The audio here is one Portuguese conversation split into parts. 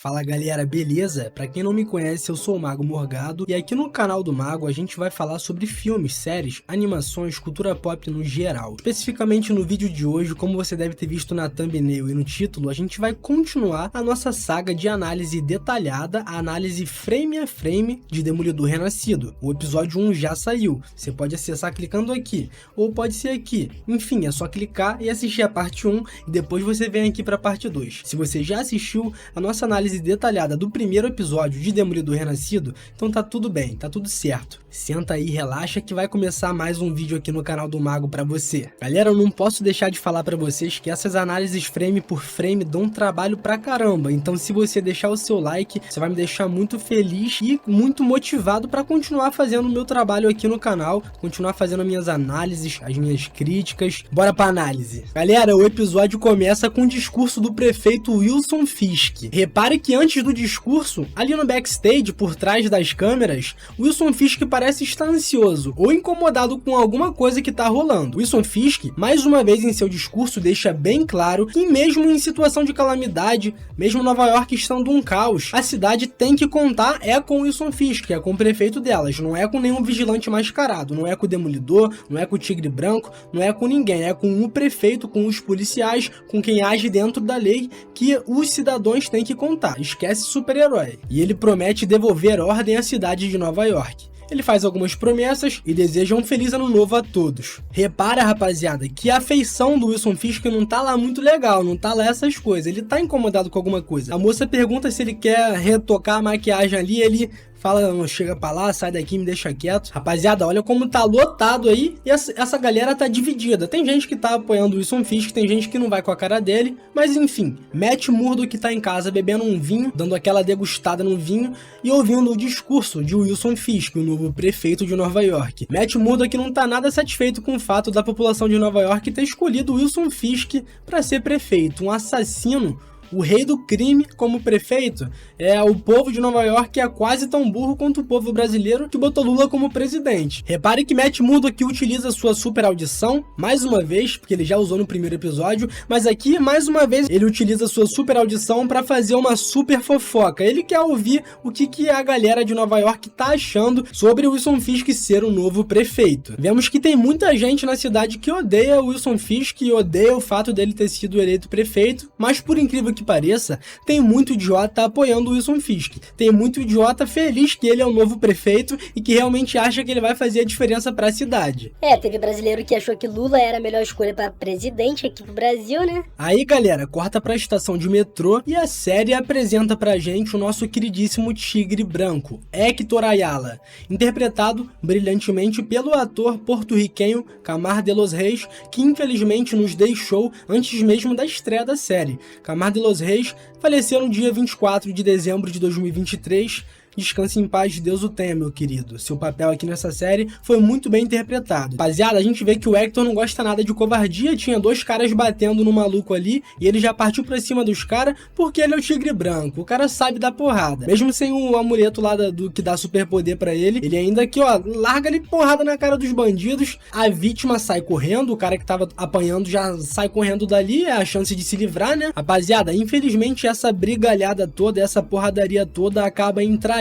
Fala galera, beleza? Pra quem não me conhece, eu sou o Mago Morgado e aqui no canal do Mago a gente vai falar sobre filmes, séries, animações, cultura pop no geral. Especificamente no vídeo de hoje, como você deve ter visto na thumbnail e no título, a gente vai continuar a nossa saga de análise detalhada, a análise frame a frame de Demolidor Renascido. O episódio 1 já saiu, você pode acessar clicando aqui, ou pode ser aqui. Enfim, é só clicar e assistir a parte 1 e depois você vem aqui pra parte 2. Se você já assistiu a nossa análise detalhada do primeiro episódio de Demolidor Renascido, então tá tudo bem, tá tudo certo. Senta aí, relaxa que vai começar mais um vídeo aqui no canal do Mago pra você. Galera, eu não posso deixar de falar pra vocês que essas análises frame por frame dão um trabalho pra caramba, então se você deixar o seu like, você vai me deixar muito feliz e muito motivado pra continuar fazendo o meu trabalho aqui no canal, continuar fazendo as minhas análises, as minhas críticas. Bora pra análise. Galera, o episódio começa com o discurso do prefeito Wilson Fisk. Repare que antes do discurso, ali no backstage, por trás das câmeras, Wilson Fisk parece estar ansioso ou incomodado com alguma coisa que tá rolando. Wilson Fisk, mais uma vez em seu discurso, deixa bem claro que mesmo em situação de calamidade, mesmo Nova York estando um caos, a cidade tem que contar com Wilson Fisk, com o prefeito delas, não é com nenhum vigilante mascarado, não é com o Demolidor, não é com o Tigre Branco, não é com ninguém, é com o prefeito, com os policiais, com quem age dentro da lei que os cidadãos têm que contar. Esquece super-herói. E ele promete devolver ordem à cidade de Nova York. Ele faz algumas promessas e deseja um feliz ano novo a todos. Repara, rapaziada, que a feição do Wilson Fisk não tá lá muito legal, não tá lá essas coisas. Ele tá incomodado com alguma coisa. A moça pergunta se ele quer retocar a maquiagem ali, ele fala, não, chega pra lá, sai daqui, me deixa quieto. Rapaziada, olha como tá lotado aí e essa galera tá dividida. Tem gente que tá apoiando o Wilson Fisk, tem gente que não vai com a cara dele, mas enfim, Matt Murdock tá em casa bebendo um vinho, dando aquela degustada no vinho e ouvindo o discurso de Wilson Fisk, o novo prefeito de Nova York. Matt Murdock não tá nada satisfeito com o fato da população de Nova York ter escolhido Wilson Fisk para ser prefeito, um assassino. O rei do crime como prefeito, o povo de Nova York é quase tão burro quanto o povo brasileiro que botou Lula como presidente. Repare que Matt Murdock utiliza sua super audição, mais uma vez, porque ele já usou no primeiro episódio, mas aqui, mais uma vez, ele utiliza sua super audição para fazer uma super fofoca. Ele quer ouvir o que a galera de Nova York tá achando sobre o Wilson Fisk ser o novo prefeito. Vemos que tem muita gente na cidade que odeia o Wilson Fisk e odeia o fato dele ter sido eleito prefeito, mas por incrível que pareça, tem muito idiota apoiando o Wilson Fisk. Tem muito idiota feliz que ele é o novo prefeito e que realmente acha que ele vai fazer a diferença pra cidade. Teve brasileiro que achou que Lula era a melhor escolha pra presidente aqui pro Brasil, né? Aí, galera, corta pra estação de metrô e a série apresenta pra gente o nosso queridíssimo Tigre Branco, Héctor Ayala, interpretado brilhantemente pelo ator porto-riquenho Camar de los Reis, que infelizmente nos deixou antes mesmo da estreia da série. Camar de los Reis faleceu no dia 24 de dezembro de 2023. Descanse em paz, Deus o tenha, meu querido. Seu papel aqui nessa série foi muito bem interpretado. Rapaziada, a gente vê que o Héctor não gosta nada de covardia. Tinha dois caras batendo no maluco ali e ele já partiu pra cima dos caras porque ele é o Tigre Branco. O cara sabe dar porrada. Mesmo sem o amuleto lá do que dá superpoder pra ele, ele ainda aqui, ó, larga ali porrada na cara dos bandidos. A vítima sai correndo, o cara que tava apanhando já sai correndo dali, é a chance de se livrar, né? Rapaziada, infelizmente essa brigalhada toda, essa porradaria toda acaba em tragédia,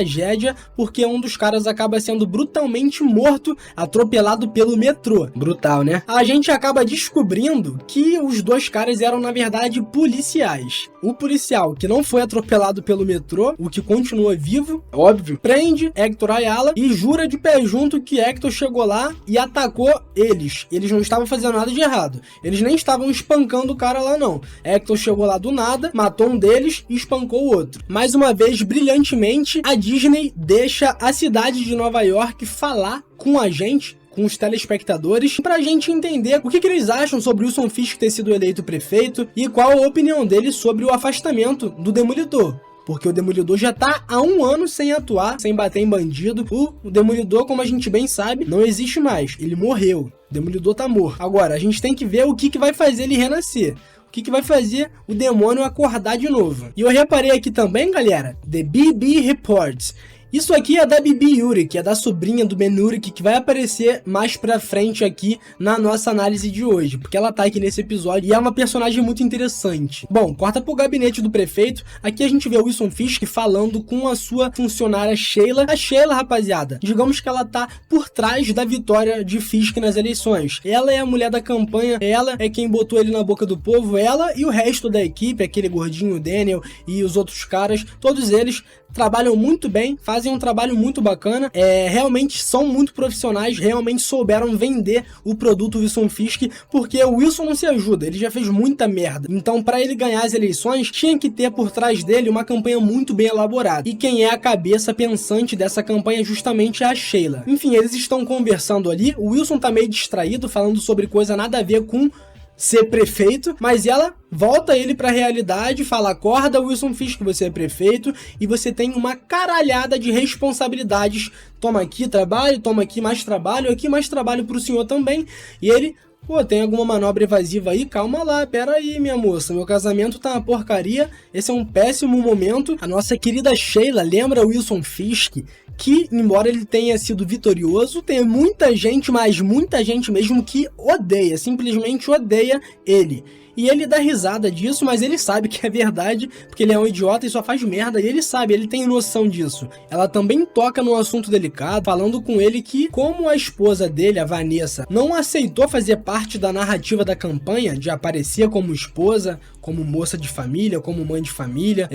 porque um dos caras acaba sendo brutalmente morto, atropelado pelo metrô. Brutal, né? A gente acaba descobrindo que os dois caras eram, na verdade, policiais. O policial que não foi atropelado pelo metrô, o que continua vivo, óbvio, prende Héctor Ayala e jura de pé junto que Héctor chegou lá e atacou eles. Eles não estavam fazendo nada de errado. Eles nem estavam espancando o cara lá, não. Héctor chegou lá do nada, matou um deles e espancou o outro. Mais uma vez, brilhantemente, a Disney deixa a cidade de Nova York falar com a gente, com os telespectadores, pra gente entender o que eles acham sobre o Wilson Fisk ter sido eleito prefeito e qual a opinião deles sobre o afastamento do Demolidor. Porque o Demolidor já tá há 1 ano sem atuar, sem bater em bandido. O Demolidor, como a gente bem sabe, não existe mais. Ele morreu. O Demolidor tá morto. Agora, a gente tem que ver o que vai fazer ele renascer. O que vai fazer o demônio acordar de novo. E eu reparei aqui também, galera, The BB Reports. Isso aqui é da Bibi Yurik, é da sobrinha do Ben Urich, que vai aparecer mais pra frente aqui na nossa análise de hoje, porque ela tá aqui nesse episódio e é uma personagem muito interessante. Bom, corta pro gabinete do prefeito, aqui a gente vê o Wilson Fisk falando com a sua funcionária Sheila. A Sheila, rapaziada, digamos que ela tá por trás da vitória de Fisk nas eleições. Ela é a mulher da campanha, ela é quem botou ele na boca do povo, ela e o resto da equipe, aquele gordinho, o Daniel e os outros caras, todos eles trabalham muito bem, fazem um trabalho muito bacana, realmente são muito profissionais, realmente souberam vender o produto Wilson Fisk, porque o Wilson não se ajuda, ele já fez muita merda. Então, para ele ganhar as eleições, tinha que ter por trás dele uma campanha muito bem elaborada. E quem é a cabeça pensante dessa campanha justamente é a Sheila. Enfim, eles estão conversando ali, o Wilson tá meio distraído, falando sobre coisa nada a ver com ser prefeito, mas ela volta ele pra realidade e fala: acorda, Wilson Fisk, você é prefeito e você tem uma caralhada de responsabilidades. Toma aqui trabalho, toma aqui mais trabalho pro senhor também. E ele: pô, tem alguma manobra evasiva aí? Calma lá, pera aí, minha moça, meu casamento tá uma porcaria, esse é um péssimo momento. A nossa querida Sheila lembra Wilson Fisk que, embora ele tenha sido vitorioso, tem muita gente, mas muita gente mesmo, que odeia, simplesmente odeia ele. E ele dá risada disso, mas ele sabe que é verdade, porque ele é um idiota e só faz merda, e ele sabe, ele tem noção disso. Ela também toca num assunto delicado, falando com ele que, como a esposa dele, a Vanessa, não aceitou fazer parte da narrativa da campanha, de aparecer como esposa, como moça de família, como mãe de família,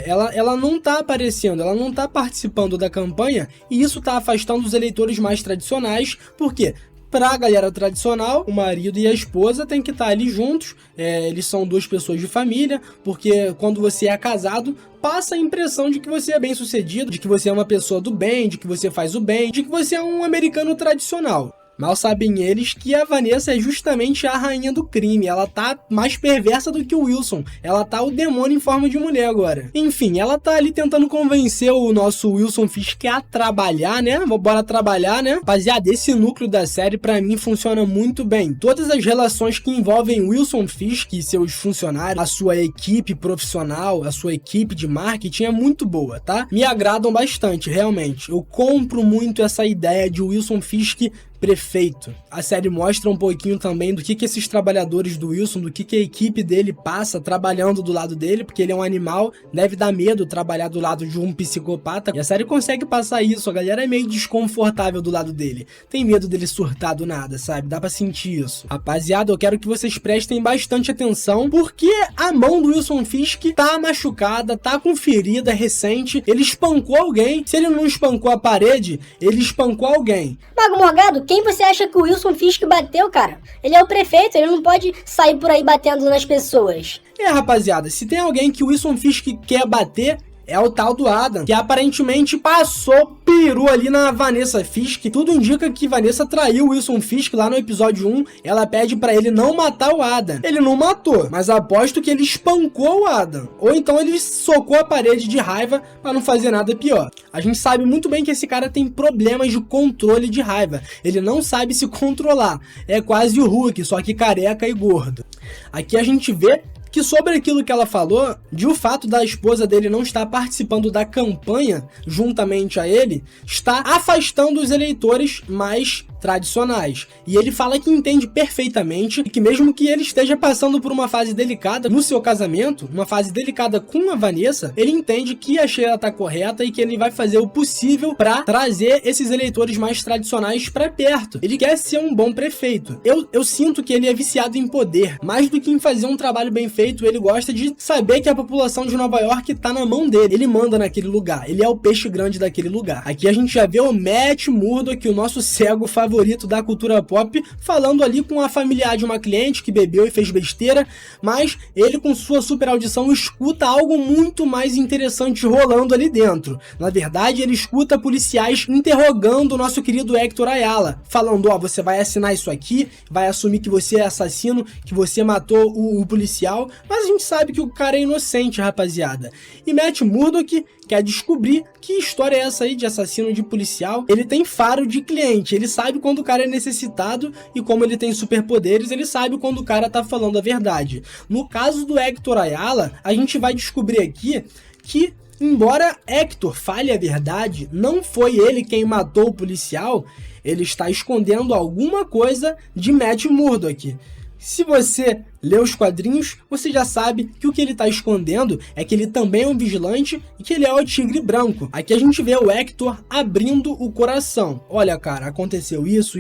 ela não tá aparecendo, ela não tá participando da campanha, e isso tá afastando os eleitores mais tradicionais. Por quê? Pra galera tradicional, o marido e a esposa têm que estar ali juntos, eles são duas pessoas de família, porque quando você é casado, passa a impressão de que você é bem sucedido, de que você é uma pessoa do bem, de que você faz o bem, de que você é um americano tradicional. Mal sabem eles que a Vanessa é justamente a rainha do crime, ela tá mais perversa do que o Wilson, ela tá o demônio em forma de mulher agora. Enfim, ela tá ali tentando convencer o nosso Wilson Fisk a trabalhar, né? Bora trabalhar, né? Rapaziada, esse núcleo da série pra mim funciona muito bem. Todas as relações que envolvem Wilson Fisk e seus funcionários, a sua equipe profissional, a sua equipe de marketing é muito boa, tá? Me agradam bastante, realmente. Eu compro muito essa ideia de Wilson Fisk prefeito. A série mostra um pouquinho também do que esses trabalhadores do Wilson, do que a equipe dele passa trabalhando do lado dele, porque ele é um animal, deve dar medo trabalhar do lado de um psicopata, e a série consegue passar isso, a galera é meio desconfortável do lado dele, tem medo dele surtar do nada, sabe? Dá pra sentir isso. Rapaziada, eu quero que vocês prestem bastante atenção, porque a mão do Wilson Fisk tá machucada, tá com ferida recente, ele espancou alguém, se ele não espancou a parede, ele espancou alguém. Mago Morgado, quem você acha que o Wilson Fisk bateu, cara? Ele é o prefeito, ele não pode sair por aí batendo nas pessoas. Rapaziada, se tem alguém que o Wilson Fisk quer bater, é o tal do Adam, que aparentemente passou peru ali na Vanessa Fisk. Tudo indica que Vanessa traiu o Wilson Fisk lá no episódio 1. Ela pede pra ele não matar o Adam. Ele não matou, mas aposto que ele espancou o Adam. Ou então ele socou a parede de raiva pra não fazer nada pior. A gente sabe muito bem que esse cara tem problemas de controle de raiva. Ele não sabe se controlar. É quase o Hulk, só que careca e gordo. Aqui a gente vê que sobre aquilo que ela falou, de o fato da esposa dele não estar participando da campanha juntamente a ele, está afastando os eleitores mais tradicionais. E ele fala que entende perfeitamente que mesmo que ele esteja passando por uma fase delicada no seu casamento, uma fase delicada com a Vanessa, ele entende que a Sheila tá correta e que ele vai fazer o possível para trazer esses eleitores mais tradicionais para perto. Ele quer ser um bom prefeito. Eu sinto que ele é viciado em poder, mais do que em fazer um trabalho bem feito. Ele gosta de saber que a população de Nova York tá na mão dele. Ele manda naquele lugar. Ele é o peixe grande daquele lugar. Aqui a gente já vê o Matt Murdock, o nosso cego favorito da cultura pop, falando ali com a familiar de uma cliente que bebeu e fez besteira, mas ele, com sua super audição, escuta algo muito mais interessante rolando ali dentro. Na verdade, ele escuta policiais interrogando o nosso querido Hector Ayala, falando: ó, você vai assinar isso aqui, vai assumir que você é assassino, que você matou o policial, mas a gente sabe que o cara é inocente, rapaziada. E Matt Murdock quer descobrir que história é essa aí de assassino de policial. Ele tem faro de cliente, ele sabe quando o cara é necessitado, e como ele tem superpoderes, ele sabe quando o cara tá falando a verdade. No caso do Hector Ayala, a gente vai descobrir aqui que embora Hector fale a verdade, não foi ele quem matou o policial, ele está escondendo alguma coisa de Matt Murdock. Se você lê os quadrinhos, você já sabe que o que ele está escondendo é que ele também é um vigilante e que ele é o Tigre Branco. Aqui a gente vê o Hector abrindo o coração. Olha, cara, aconteceu isso,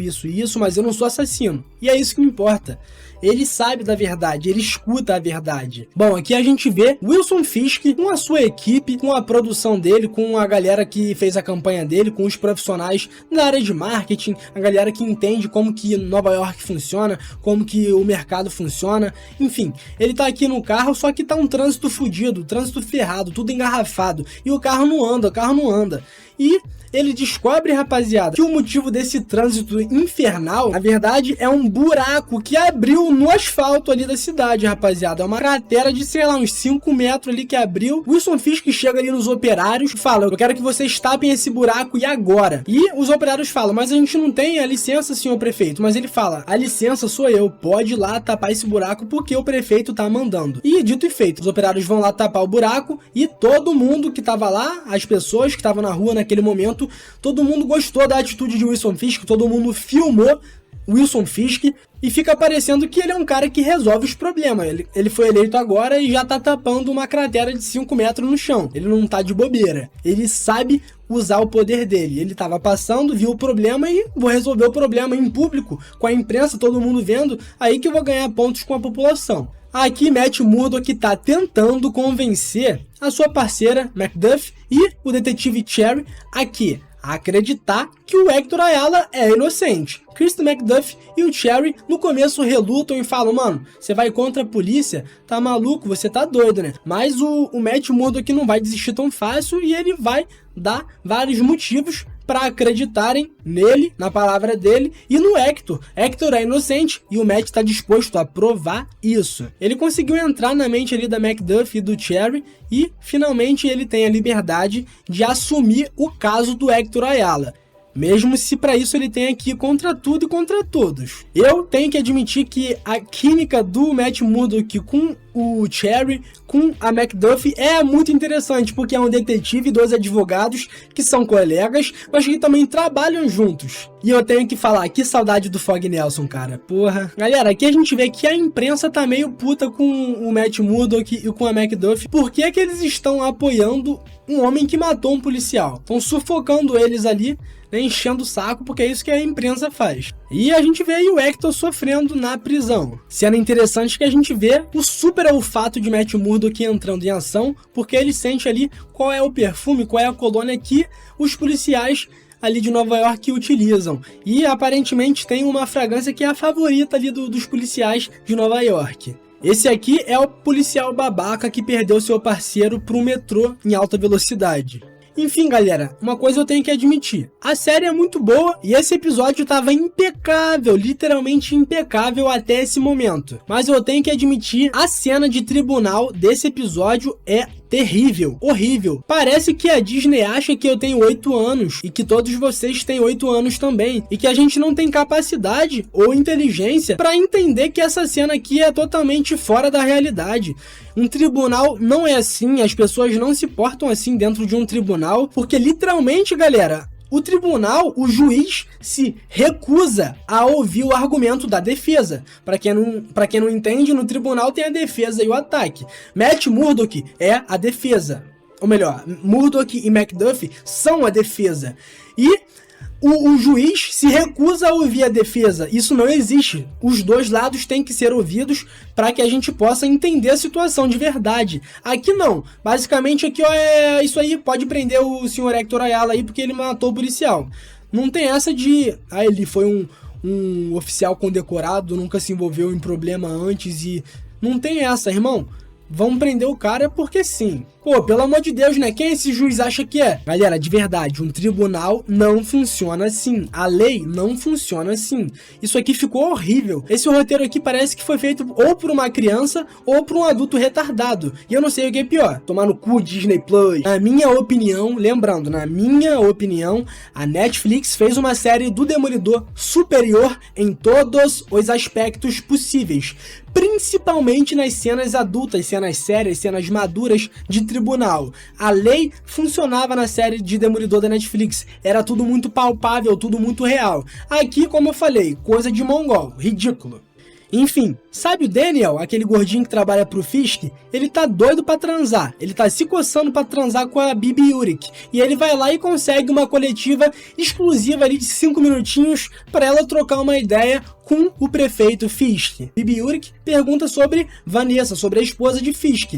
mas eu não sou assassino. E é isso que me importa. Ele sabe da verdade, ele escuta a verdade. Bom, aqui a gente vê Wilson Fisk com a sua equipe, com a produção dele, com a galera que fez a campanha dele, com os profissionais da área de marketing, a galera que entende como que Nova York funciona, como que o mercado funciona, enfim. Ele tá aqui no carro, só que tá um trânsito fudido, trânsito ferrado, tudo engarrafado, e o carro não anda, E ele descobre, rapaziada, que o motivo desse trânsito infernal, na verdade, é um buraco que abriu no asfalto ali da cidade, rapaziada. É uma cratera de, sei lá, uns 5 metros ali que abriu. Wilson Fisk chega ali nos operários e fala: eu quero que vocês tapem esse buraco e agora. E os operários falam: mas a gente não tem a licença, senhor prefeito. Mas ele fala: a licença sou eu, pode ir lá tapar esse buraco porque o prefeito tá mandando. E dito e feito, os operários vão lá tapar o buraco e todo mundo que tava lá, as pessoas que estavam na rua naquele momento, todo mundo gostou da atitude de Wilson Fisk, todo mundo filmou Wilson Fisk e fica parecendo que ele é um cara que resolve os problemas. Ele foi eleito agora e já tá tapando uma cratera de 5 metros no chão. Ele não tá de bobeira. Ele sabe usar o poder dele. Ele tava passando, viu o problema e vou resolver o problema em público, com a imprensa, todo mundo vendo, aí que eu vou ganhar pontos com a população. Aqui Matt Murdock tá tentando convencer a sua parceira Macduff e o detetive Cherry aqui a acreditar que o Hector Ayala é inocente. Kristen Macduff e o Cherry no começo relutam e falam: mano, você vai contra a polícia? Tá maluco? Você tá doido, né? Mas o Matt Murdock não vai desistir tão fácil e ele vai dar vários motivos para acreditarem nele, na palavra dele e no Hector. Hector é inocente e o Matt está disposto a provar isso. Ele conseguiu entrar na mente ali da Macduff e do Cherry e finalmente ele tem a liberdade de assumir o caso do Hector Ayala. Mesmo se para isso ele tenha que ir contra tudo e contra todos. Eu tenho que admitir que a química do Matt Murdock com o Cherry, com a Macduff, é muito interessante, porque é um detetive e 2 advogados que são colegas, mas que também trabalham juntos. E eu tenho que falar, que saudade do Fog Nelson, cara. Porra. Galera, aqui a gente vê que a imprensa tá meio puta com o Matt Murdock e com a Macduff. Por que que eles estão apoiando um homem que matou um policial? Estão sufocando eles ali, né, enchendo o saco, porque é isso que a imprensa faz. E a gente vê aí o Hector sofrendo na prisão. Cena interessante que a gente vê o super olfato de Matt Murdock entrando em ação, porque ele sente ali qual é o perfume, qual é a colônia que os policiais ali de Nova York utilizam. E aparentemente tem uma fragrância que é a favorita ali dos policiais de Nova York. Esse aqui é o policial babaca que perdeu seu parceiro para um metrô em alta velocidade. Enfim, galera, uma coisa eu tenho que admitir, a série é muito boa e esse episódio estava impecável, literalmente impecável até esse momento. Mas eu tenho que admitir, a cena de tribunal desse episódio é terrível, horrível. Parece que a Disney acha que eu tenho 8 anos e que todos vocês têm 8 anos também, e que a gente não tem capacidade ou inteligência para entender que essa cena aqui é totalmente fora da realidade. Um tribunal não é assim, as pessoas não se portam assim dentro de um tribunal, porque literalmente, galera, o tribunal, o juiz se recusa a ouvir o argumento da defesa. Para quem não entende, no tribunal tem a defesa e o ataque. Matt Murdock é a defesa. Ou melhor, Murdock e Macduff são a defesa. E o juiz se recusa a ouvir a defesa. Isso não existe. Os dois lados têm que ser ouvidos para que a gente possa entender a situação de verdade. Aqui não. Basicamente aqui, ó, é isso aí, pode prender o senhor Hector Ayala aí porque ele matou o policial. Não tem essa de ele foi um oficial condecorado, nunca se envolveu em problema antes e... Não tem essa, irmão. Vamos prender o cara porque sim. Pô, pelo amor de Deus, né? Quem esse juiz acha que é? Galera, de verdade, um tribunal não funciona assim. A lei não funciona assim. Isso aqui ficou horrível. Esse roteiro aqui parece que foi feito ou por uma criança ou por um adulto retardado. E eu não sei o que é pior. Tomar no cu Disney Plus. Na minha opinião, lembrando, na minha opinião, a Netflix fez uma série do Demolidor superior em todos os aspectos possíveis. principalmente nas cenas adultas, cenas sérias, cenas maduras de tribunal. A lei funcionava na série de Demolidor da Netflix, era tudo muito palpável, tudo muito real. Aqui, como eu falei, coisa de mongol, ridículo. Enfim, sabe o Daniel, aquele gordinho que trabalha pro Fisk? Ele tá doido pra transar, ele tá se coçando pra transar com a Bibi Yurik, e ele vai lá e consegue uma coletiva exclusiva ali de 5 minutinhos pra ela trocar uma ideia com o prefeito Fisk. Bibi Yurik pergunta sobre Vanessa, sobre a esposa de Fisk.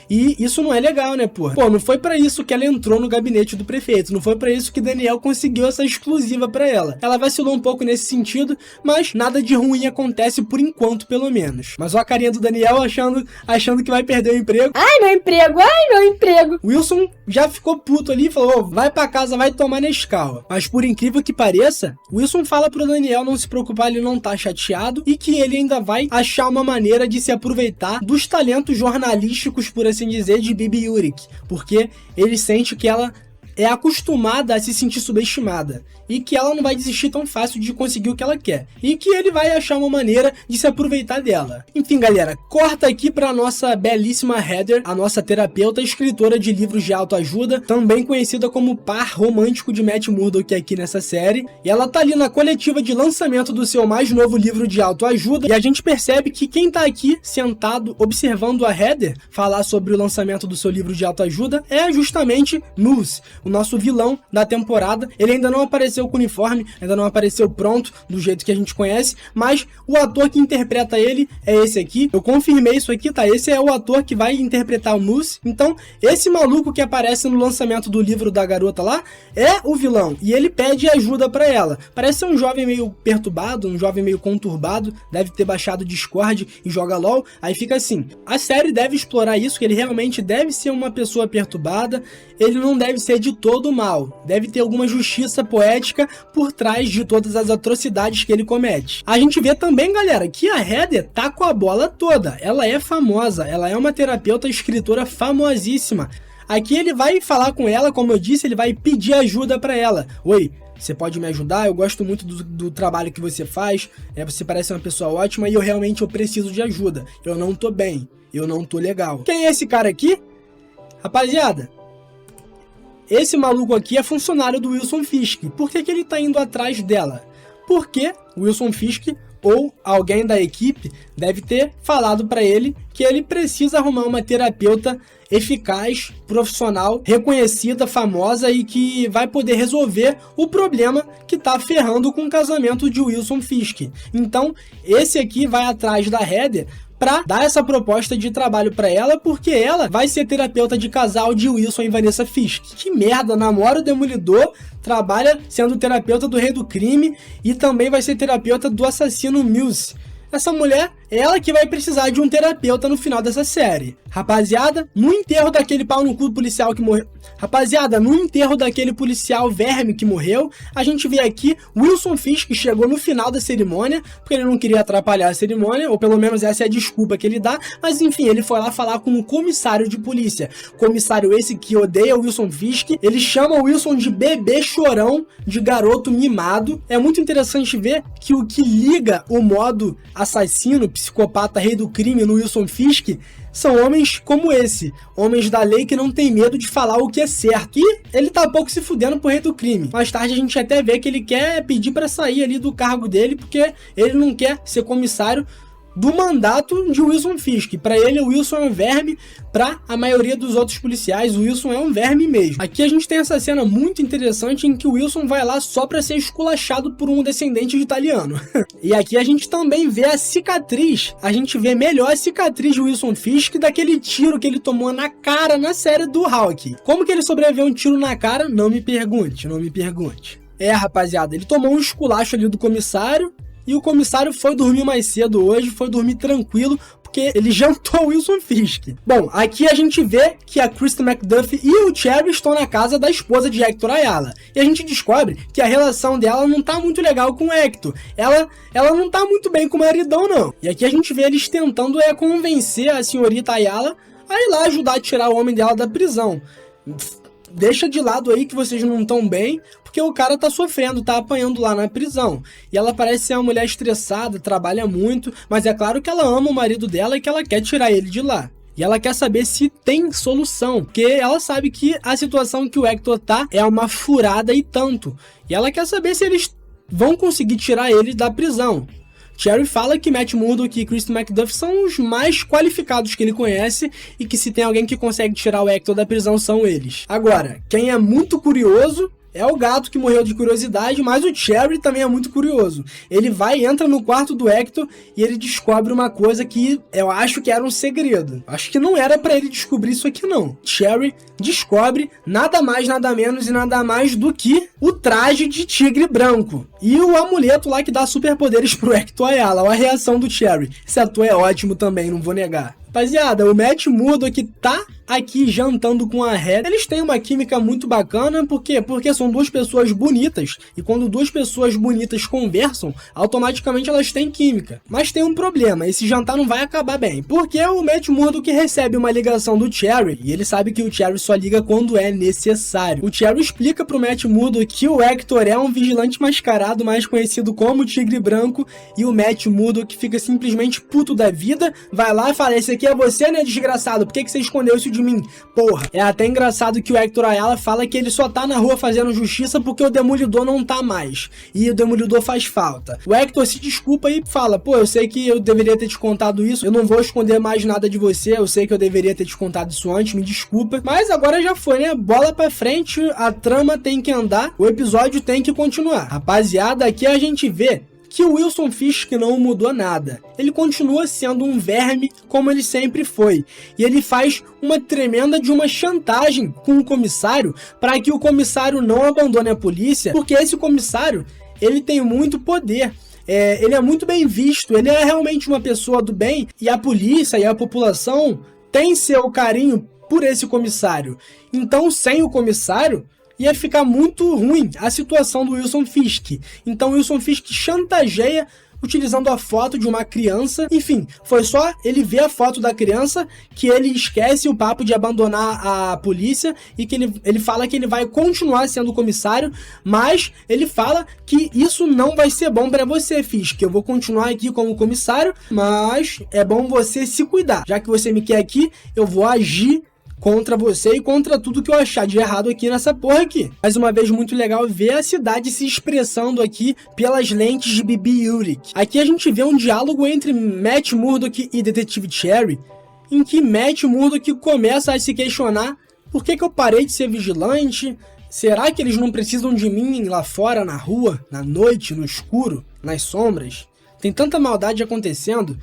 E isso não é legal, né, porra? Pô, não foi pra isso que ela entrou no gabinete do prefeito, não foi pra isso que Daniel conseguiu essa exclusiva pra ela. Ela vacilou um pouco nesse sentido, mas nada de ruim acontece por enquanto, pelo menos. Mas ó a carinha do Daniel achando que vai perder o emprego. Ai, meu emprego, ai, meu emprego. Wilson já ficou puto ali e falou, vai pra casa, vai tomar Nescau. Mas por incrível que pareça, Wilson fala pro Daniel não se preocupar, ele não tá chateado e que ele ainda vai achar uma maneira de se aproveitar dos talentos jornalísticos, por assim dizer, de Bibi Yurik, porque ele sente que ela é acostumada a se sentir subestimada e que ela não vai desistir tão fácil de conseguir o que ela quer e que ele vai achar uma maneira de se aproveitar dela. Enfim, galera, corta aqui para nossa belíssima Heather, a nossa terapeuta, escritora de livros de autoajuda, também conhecida como par romântico de Matt Murdock aqui nessa série, e ela tá ali na coletiva de lançamento do seu mais novo livro de autoajuda, e a gente percebe que quem tá aqui sentado observando a Heather falar sobre o lançamento do seu livro de autoajuda é justamente Moose, o nosso vilão da temporada. Ele ainda não apareceu com o uniforme, ainda não apareceu pronto do jeito que a gente conhece, mas o ator que interpreta ele é esse aqui. Eu confirmei isso aqui, tá? Esse é o ator que vai interpretar o Moose. Então, esse maluco que aparece no lançamento do livro da garota lá é o vilão, e ele pede ajuda pra ela. Parece ser um jovem meio perturbado, um jovem meio conturbado, deve ter baixado Discord e joga LOL, aí fica assim. A série deve explorar isso, que ele realmente deve ser uma pessoa perturbada, ele não deve ser de todo mal, deve ter alguma justiça poética por trás de todas as atrocidades que ele comete. A gente vê também, galera, que a Heather tá com a bola toda, ela é famosa, ela é uma terapeuta escritora famosíssima. Aqui ele vai falar com ela, como eu disse, ele vai pedir ajuda pra ela. Oi, você pode me ajudar? Eu gosto muito do trabalho que você faz, você parece uma pessoa ótima e eu preciso de ajuda. Eu não tô bem, eu não tô legal. Quem é esse cara aqui? Rapaziada, esse maluco aqui é funcionário do Wilson Fisk. Por que ele tá indo atrás dela? Porque o Wilson Fisk ou alguém da equipe deve ter falado para ele que ele precisa arrumar uma terapeuta eficaz, profissional, reconhecida, famosa e que vai poder resolver o problema que tá ferrando com o casamento de Wilson Fisk. Então, esse aqui vai atrás da Heather pra dar essa proposta de trabalho pra ela, porque ela vai ser terapeuta de casal de Wilson e Vanessa Fisk. Que merda, namora o Demolidor, trabalha sendo terapeuta do Rei do Crime e também vai ser terapeuta do assassino Mills. Essa mulher é ela que vai precisar de um terapeuta no final dessa série. Rapaziada, no enterro daquele pau no cu policial que morreu... Rapaziada, no enterro daquele policial verme que morreu, a gente vê aqui Wilson Fisk chegou no final da cerimônia, porque ele não queria atrapalhar a cerimônia, ou pelo menos essa é a desculpa que ele dá, mas enfim, ele foi lá falar com o comissário de polícia. Comissário esse que odeia o Wilson Fisk, ele chama o Wilson de bebê chorão, de garoto mimado. É muito interessante ver que o que liga o modo assassino, psicopata, rei do crime no Wilson Fisk são homens como esse, homens da lei que não tem medo de falar o que é certo. E ele tá pouco se fudendo pro rei do crime. Mais tarde a gente até vê que ele quer pedir pra sair ali do cargo dele, porque ele não quer ser comissário do mandato de Wilson Fisk. Para ele, o Wilson é um verme, para a maioria dos outros policiais, o Wilson é um verme mesmo. Aqui a gente tem essa cena muito interessante em que o Wilson vai lá só para ser esculachado por um descendente de italiano. E aqui a gente também vê a cicatriz, a gente vê melhor a cicatriz de Wilson Fisk daquele tiro que ele tomou na cara na série do Hawk. Como que ele sobreviveu a um tiro na cara? Não me pergunte, não me pergunte. Rapaziada, ele tomou um esculacho ali do comissário, e o comissário foi dormir mais cedo hoje, foi dormir tranquilo, porque ele jantou o Wilson Fisk. Bom, aqui a gente vê que a Kristen McDuffie e o Cherry estão na casa da esposa de Hector Ayala. E a gente descobre que a relação dela não tá muito legal com o Hector. Ela não tá muito bem com o maridão, não. E aqui a gente vê eles tentando convencer a senhorita Ayala a ir lá ajudar a tirar o homem dela da prisão. deixa de lado aí que vocês não estão bem, porque o cara tá sofrendo, tá apanhando lá na prisão. E ela parece ser uma mulher estressada, trabalha muito, mas é claro que ela ama o marido dela e que ela quer tirar ele de lá. E ela quer saber se tem solução, porque ela sabe que a situação que o Hector tá é uma furada e tanto. E ela quer saber se eles vão conseguir tirar ele da prisão. Cherry fala que Matt Murdock e Kristen McDuff são os mais qualificados que ele conhece e que se tem alguém que consegue tirar o Hector da prisão são eles. Agora, quem é muito curioso é o gato que morreu de curiosidade, mas o Cherry também é muito curioso. Ele vai e entra no quarto do Hector e ele descobre uma coisa que eu acho que era um segredo. Acho que não era pra ele descobrir isso aqui não. Cherry descobre nada mais, nada menos e nada mais do que o traje de tigre branco. E o amuleto lá que dá superpoderes pro Hector Ayala. Olha a reação do Cherry. Esse ator é ótimo também, não vou negar. Rapaziada, o Matt Murdock tá aqui jantando com a Heather. Eles têm uma química muito bacana, por quê? Porque são duas pessoas bonitas, e quando duas pessoas bonitas conversam, automaticamente elas têm química. Mas tem um problema, esse jantar não vai acabar bem, porque o Matt Murdock recebe uma ligação do Cherry, e ele sabe que o Cherry só liga quando é necessário. O Cherry explica pro Matt Murdock que o Hector é um vigilante mascarado, mais conhecido como Tigre Branco, e o Matt Murdock fica simplesmente puto da vida, vai lá e fala: esse aqui é você, né, desgraçado? Por que você escondeu isso de mim? Porra. É até engraçado que o Hector Ayala fala que ele só tá na rua fazendo justiça porque o Demolidor não tá mais. E o Demolidor faz falta. O Hector se desculpa e fala: pô, eu sei que eu deveria ter te contado isso, eu não vou esconder mais nada de você, eu sei que eu deveria ter te contado isso antes, me desculpa. Mas agora já foi, né? Bola pra frente, a trama tem que andar, o episódio tem que continuar. Rapaziada, aqui a gente vê que o Wilson Fisk não mudou nada. Ele continua sendo um verme como ele sempre foi. E ele faz uma tremenda de uma chantagem com o comissário para que o comissário não abandone a polícia, porque esse comissário, ele tem muito poder. Ele é muito bem visto, ele é realmente uma pessoa do bem, e a polícia e a população têm seu carinho por esse comissário. Então, sem o comissário, ia ficar muito ruim a situação do Wilson Fisk. Então Wilson Fisk chantageia utilizando a foto de uma criança. Enfim, foi só ele ver a foto da criança que ele esquece o papo de abandonar a polícia e que ele fala que ele vai continuar sendo comissário, mas ele fala que isso não vai ser bom pra você, Fisk. Eu vou continuar aqui como comissário, mas é bom você se cuidar. Já que você me quer aqui, eu vou agir contra você e contra tudo que eu achar de errado aqui nessa porra aqui. Mais uma vez, muito legal ver a cidade se expressando aqui pelas lentes de Bibi Ulrich. Aqui a gente vê um diálogo entre Matt Murdock e Detetive Cherry, em que Matt Murdock começa a se questionar: por que eu parei de ser vigilante? Será que eles não precisam de mim lá fora, na rua, na noite, no escuro, nas sombras? Tem tanta maldade acontecendo.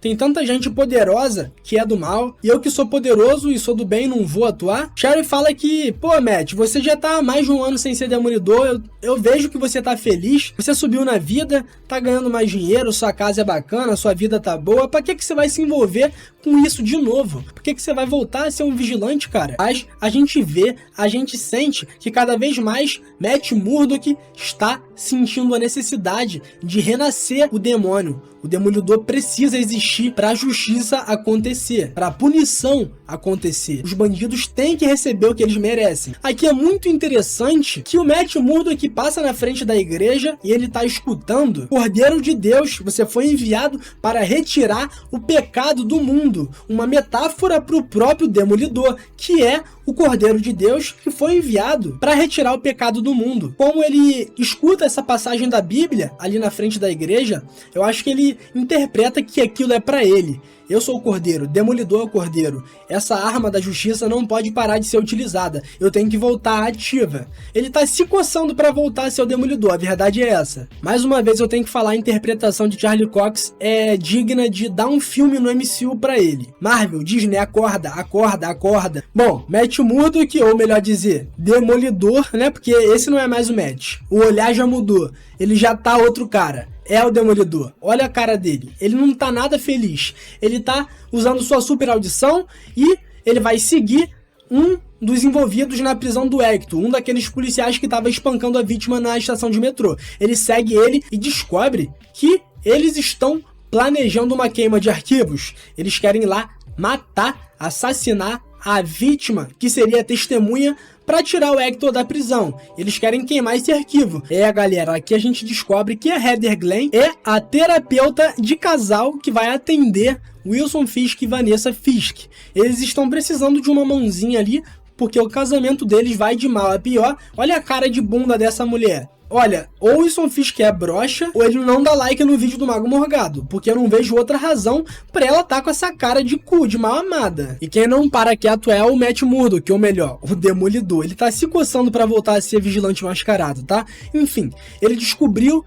Tem tanta gente poderosa que é do mal, e eu que sou poderoso e sou do bem não vou atuar? Cherry fala que, pô, Matt, você já tá há mais de um ano sem ser Demolidor, eu vejo que você tá feliz, você subiu na vida, tá ganhando mais dinheiro, sua casa é bacana, sua vida tá boa, pra que você vai se envolver com isso de novo? Por que você vai voltar a ser um vigilante, cara? Mas a gente vê, a gente sente que cada vez mais Matt Murdock está sentindo a necessidade de renascer o demônio. O Demolidor precisa existir para a justiça acontecer, para a punição acontecer. Os bandidos têm que receber o que eles merecem. Aqui é muito interessante que o Matt Murdock passa na frente da igreja e ele tá escutando: Cordeiro de Deus, você foi enviado para retirar o pecado do mundo. Uma metáfora para o próprio Demolidor, que é o Cordeiro de Deus que foi enviado para retirar o pecado do mundo. Como ele escuta essa passagem da Bíblia ali na frente da igreja, eu acho que ele interpreta que aquilo é para ele. Eu sou o Cordeiro, Demolidor é o Cordeiro. Essa arma da justiça não pode parar de ser utilizada. Eu tenho que voltar ativa. Ele tá se coçando para voltar a ser o Demolidor, a verdade é essa. Mais uma vez eu tenho que falar, a interpretação de Charlie Cox é digna de dar um filme no MCU pra ele. Marvel, Disney, acorda, acorda, acorda. Bom, Matt Murdock, ou melhor dizer, Demolidor, né? Porque esse não é mais o Matt. O olhar já mudou. Ele já tá outro cara. É o Demolidor. Olha a cara dele. Ele não tá nada feliz. Ele tá usando sua super audição e ele vai seguir um dos envolvidos na prisão do Hector, um daqueles policiais que tava espancando a vítima na estação de metrô. Ele segue ele e descobre que eles estão planejando uma queima de arquivos. Eles querem ir lá matar, assassinar a vítima, que seria a testemunha, pra tirar o Hector da prisão. Eles querem queimar esse arquivo. Galera, aqui a gente descobre que a Heather Glenn é a terapeuta de casal que vai atender Wilson Fisk e Vanessa Fisk. Eles estão precisando de uma mãozinha ali, porque o casamento deles vai de mal a pior. Olha a cara de bunda dessa mulher. Olha, ou o Wilson Fisk é broxa, ou ele não dá like no vídeo do Mago Morgado, porque eu não vejo outra razão pra ela tá com essa cara de cu, de mal amada. E quem não para quieto é o Matt Murdock, ou melhor, o Demolidor. Ele tá se coçando pra voltar a ser vigilante mascarado, tá? Enfim, ele descobriu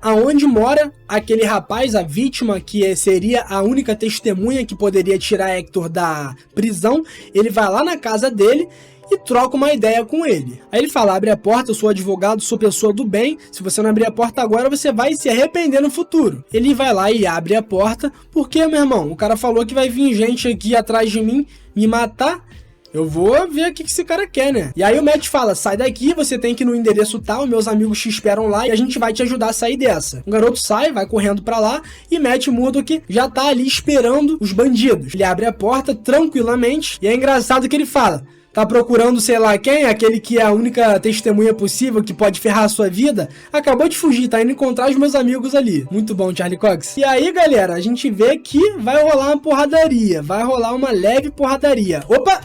aonde mora aquele rapaz, a vítima, que seria a única testemunha que poderia tirar Hector da prisão. Ele vai lá na casa dele e troca uma ideia com ele. Aí ele fala: abre a porta, eu sou advogado, sou pessoa do bem, se você não abrir a porta agora, você vai se arrepender no futuro. Ele vai lá e abre a porta, porque, meu irmão, o cara falou que vai vir gente aqui atrás de mim, me matar, eu vou ver o que esse cara quer, né? E aí o Matt fala: sai daqui, você tem que ir no endereço tal, meus amigos te esperam lá e a gente vai te ajudar a sair dessa. O garoto sai, vai correndo pra lá e Matt Murdock já tá ali esperando os bandidos. Ele abre a porta tranquilamente e é engraçado que ele fala: tá procurando sei lá quem, aquele que é a única testemunha possível que pode ferrar a sua vida, acabou de fugir, tá indo encontrar os meus amigos ali. Muito bom, Charlie Cox. E aí, galera, a gente vê que vai rolar uma porradaria, vai rolar uma leve porradaria. Opa!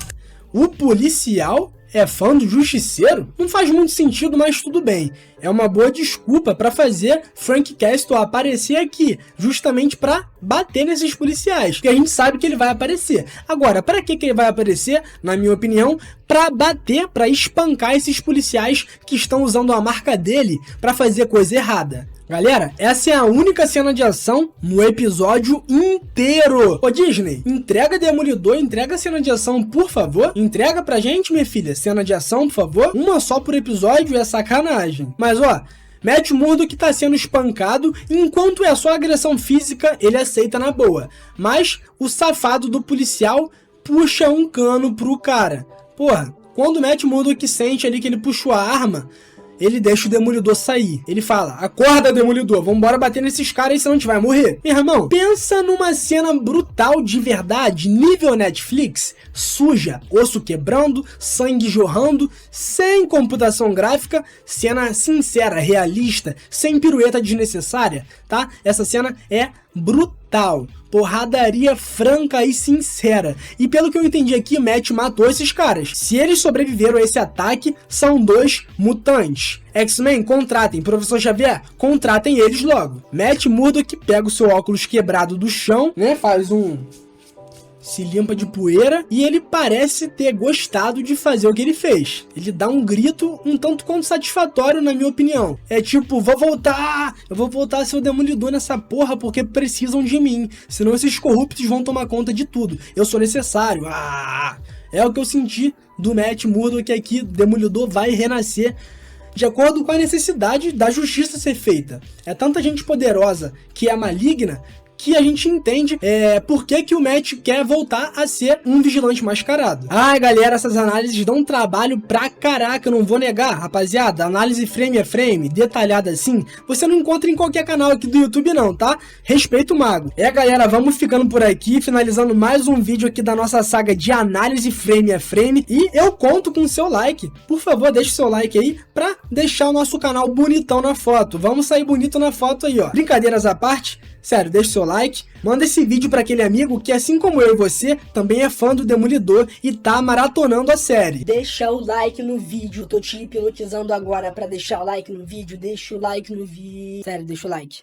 O policial é fã do Justiceiro? Não faz muito sentido, mas tudo bem. É uma boa desculpa para fazer Frank Castle aparecer aqui, justamente para bater nesses policiais, porque a gente sabe que ele vai aparecer. Agora, para que ele vai aparecer? Na minha opinião, para bater, para espancar esses policiais que estão usando a marca dele para fazer coisa errada. Galera, essa é a única cena de ação no episódio inteiro. Ô Disney, entrega Demolidor, entrega cena de ação, por favor. Entrega pra gente, minha filha, cena de ação, por favor. Uma só por episódio é sacanagem. Mas ó, Matt Murdock tá sendo espancado, enquanto é só agressão física, ele aceita na boa. Mas o safado do policial puxa um cano pro cara. Porra, quando o Matt Murdock sente ali que ele puxou a arma, ele deixa o Demolidor sair. Ele fala: acorda, Demolidor, vambora bater nesses caras, senão a gente vai morrer. Meu irmão, pensa numa cena brutal de verdade, nível Netflix, suja, osso quebrando, sangue jorrando, sem computação gráfica, cena sincera, realista, sem pirueta desnecessária, tá? Essa cena é brutal, porradaria franca e sincera. E pelo que eu entendi aqui, Matt matou esses caras. Se eles sobreviveram a esse ataque, são 2 mutantes. X-Men, contratem. Professor Xavier, contratem eles logo. Matt Murdock pega o seu óculos quebrado do chão, né? Se limpa de poeira e ele parece ter gostado de fazer o que ele fez. Ele dá um grito um tanto quanto satisfatório, na minha opinião. É tipo: vou voltar, eu vou voltar a ser o Demolidor nessa porra porque precisam de mim, senão esses corruptos vão tomar conta de tudo. Eu sou necessário. É o que eu senti do Matt Murdock aqui. Demolidor vai renascer de acordo com a necessidade da justiça ser feita. É tanta gente poderosa que é maligna que a gente entende por que o Matt quer voltar a ser um vigilante mascarado. Ai, galera, essas análises dão trabalho pra caraca, eu não vou negar, rapaziada. Análise frame a frame, detalhada assim, você não encontra em qualquer canal aqui do YouTube não, tá? Respeita o mago. Galera, vamos ficando por aqui, finalizando mais um vídeo aqui da nossa saga de análise frame a frame, e eu conto com o seu like. Por favor, deixe o seu like aí pra deixar o nosso canal bonitão na foto. Vamos sair bonito na foto aí, ó. Brincadeiras à parte, sério, deixa o seu like, manda esse vídeo para aquele amigo que, assim como eu e você, também é fã do Demolidor e tá maratonando a série. Deixa o like no vídeo, tô te hipnotizando agora para deixar o like no vídeo, deixa o like no vídeo. Sério, deixa o like.